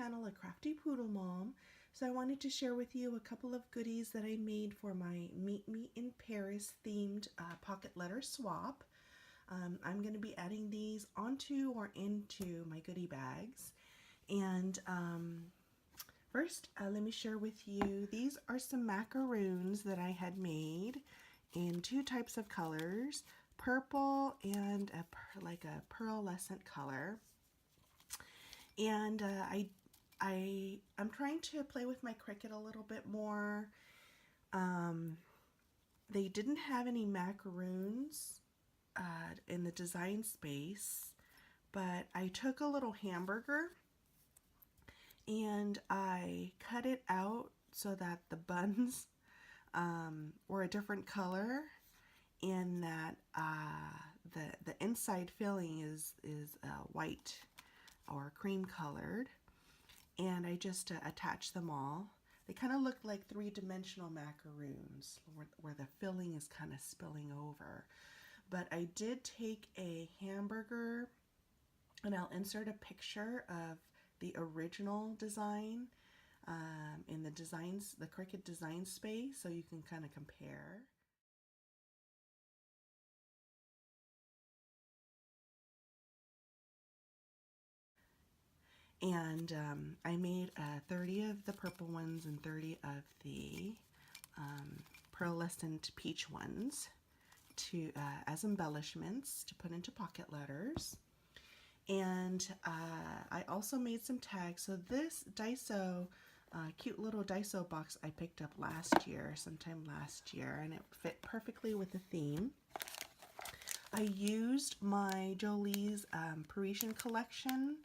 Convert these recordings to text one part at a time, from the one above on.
channel, A Crafty Poodle Mom. So I wanted to share with you a couple of goodies that I made for my Meet Me in Paris themed pocket letter swap. I'm going to be adding these onto or into my goodie bags. And first, let me share with you, these are some macaroons that I had made in two types of colors, purple and like a pearlescent color. And I'm trying to play with my Cricut a little bit more. They didn't have any macaroons in the design space, but I took a little hamburger and I cut it out so that the buns were a different color, and that the inside filling is white or cream colored, and I just attached them all. They kind of look like three-dimensional macaroons where the filling is kind of spilling over. But I did take a hamburger, and I'll insert a picture of the original design in the Cricut design space, so you can kind of compare. And I made 30 of the purple ones and 30 of the pearlescent peach ones to as embellishments to put into pocket letters. And I also made some tags. So this Daiso, cute little Daiso box I picked up sometime last year, and it fit perfectly with the theme. I used my Jolie's Parisian collection.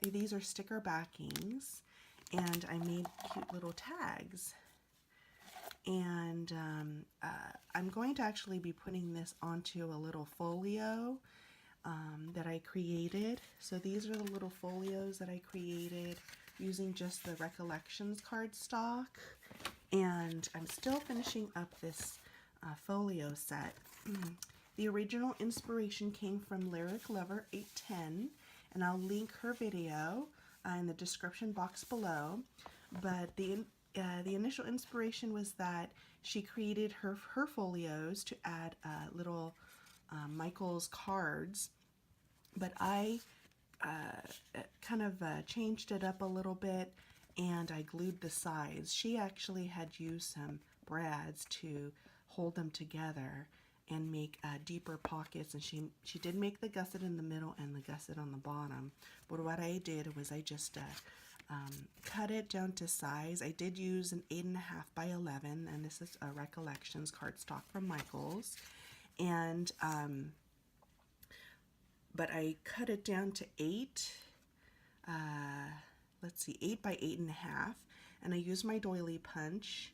These are sticker backings, and I made cute little tags. And I'm going to actually be putting this onto a little folio that I created. So these are the little folios that I created using just the Recollections cardstock. And I'm still finishing up this folio set. The original inspiration came from Lyric Lover 810, and I'll link her video in the description box below. But the initial inspiration was that she created her folios to add little Michael's cards, but I kind of changed it up a little bit, and I glued the sides. She actually had used some brads to hold them together and make deeper pockets, and she did make the gusset in the middle and the gusset on the bottom. But what I did was I just cut it down to size. I did use an 8.5 by 11, and this is a Recollections cardstock from Michael's. And but I cut it down to 8. Let's see, 8 by 8.5, and I used my doily punch.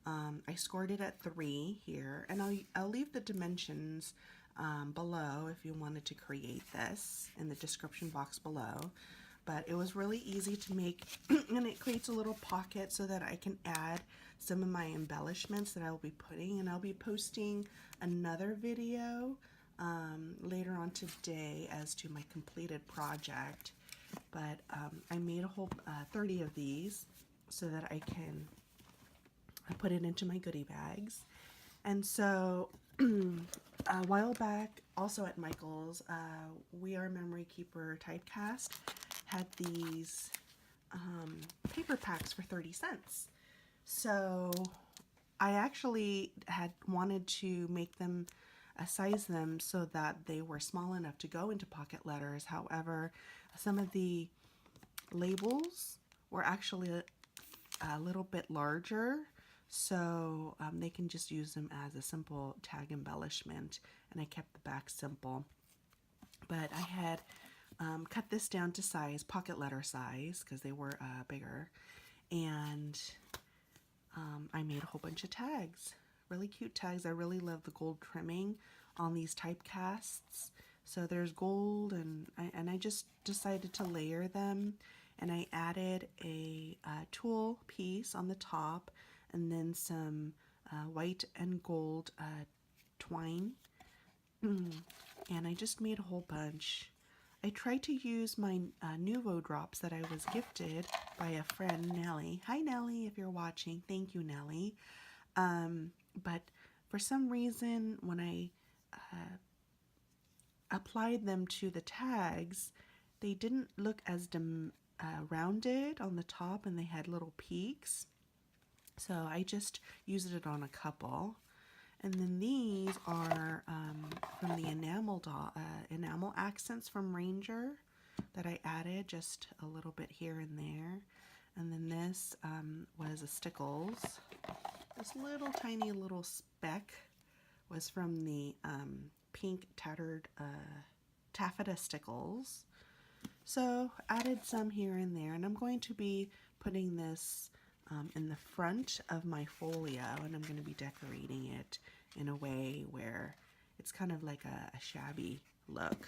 I scored it at 3 here, and I'll leave the dimensions below if you wanted to create this in the description box below. But it was really easy to make, and it creates a little pocket so that I can add some of my embellishments that I will be putting, and I'll be posting another video later on today as to my completed project. But I made a whole 30 of these so that I can put it into my goodie bags. And so a while back, also at Michael's, We Are Memory Keeper Typecast had these paper packs for 30 cents. So I actually had wanted to make them, size them so that they were small enough to go into pocket letters. However, some of the labels were actually a little bit larger, so they can just use them as a simple tag embellishment, and I kept the back simple. But I had cut this down to size, pocket letter size, because they were bigger, and I made a whole bunch of tags, really cute tags. I really love the gold trimming on these typecasts. So there's gold, and I just decided to layer them, and I added a tulle piece on the top, and then some white and gold twine, and I just made a whole bunch I tried to use my Nuvo drops that I was gifted by a friend, Nellie. Hi, Nellie, if you're watching. Thank you, Nellie. But for some reason, when I applied them to the tags, they didn't look as rounded on the top, and they had little peaks. So I just used it on a couple. And then these are from the enamel accents from Ranger that I added just a little bit here and there. And then this was a Stickles. This little tiny little speck was from the pink tattered taffeta Stickles. So added some here and there, and I'm going to be putting this in the front of my folio, and I'm going to be decorating it in a way where it's kind of like a shabby look.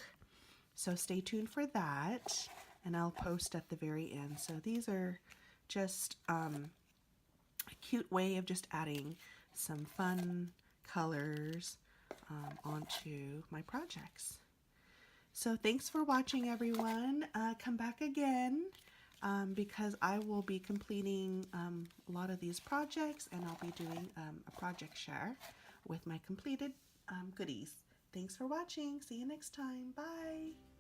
So stay tuned for that, and I'll post at the very end. So these are just a cute way of just adding some fun colors onto my projects. So thanks for watching, everyone. Come back again because I will be completing a lot of these projects, and I'll be doing a project share with my completed goodies. Thanks for watching. See you next time. Bye.